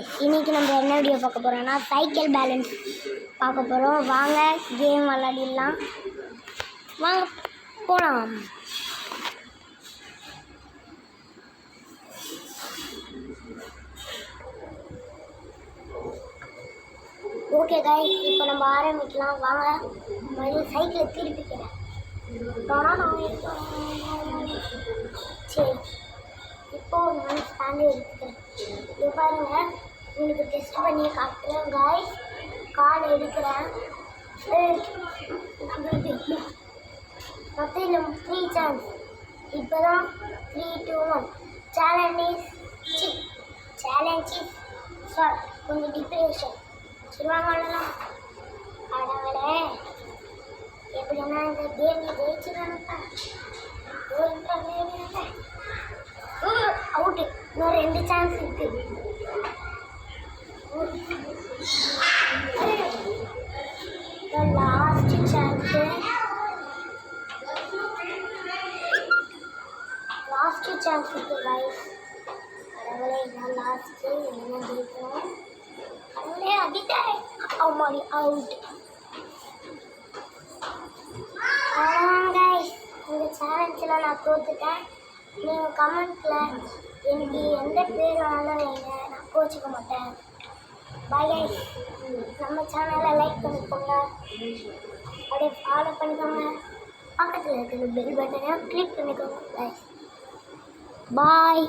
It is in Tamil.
இன்றைக்கி நம்ம என்ன வீடியோ பார்க்க போகிறோம்னா சைக்கிள் பேலன்ஸ் பார்க்க போகிறோம். வாங்க கேம் விளையாடிடலாம், வாங்க போகலாம். ஓகே காய்ஸ், இப்போ நம்ம ஆரம்பிக்கலாம். வாங்க மறுபடியும் சைக்கிளை திருப்பிக்கிறேன். சரி, இப்போது நான் ஸ்டாண்டு எடுத்துக்கிறேன். இது பாருங்கள், உங்களுக்கு டெஸ்ட் பண்ணி காட்டுறேன் காய்ஸ். கால் எடுக்கிறேன். மொத்தம் இல்லை 3 சான்ஸ். இப்போ தான் 3, 2, 1 சேலஞ்ச் இஸ் சார் கொஞ்சம் டிப்ரெஷன் சொல்லுவாங்கலாம். அடவடே எப்படின்னா இந்த கேமில் ஜெயிச்சுதானப்பா. அவுட்டு, இன்னும் 2 சான்ஸ் இருக்குது. லாஸ்ட் சான்ஸ் இருக்குது கைஸ். கடவுளே, இதான் லாஸ்ட்டு. என்ன ஜெயிக்கணும்? கடவுளே, அடிட்டாய். அம்மாடி, அவுட். கைஸ், இந்த சேலஞ்சில் நான் தோற்றுட்டேன். நீங்கள் கமெண்ட்டில் எனக்கு எந்த பேர் வேணாலும் வைங்க, நான் கோச்சிக்க மாட்டேன். Bye guys. நம்ம சேனலை லைக் பண்ணிக்கோங்க, அப்படியே ஃபாலோ பண்ணிக்கோங்க, பக்கத்தில் இருக்கிற பெல் பட்டனை கிளிக் பண்ணிக்கோங்க கைஸ். பாய்.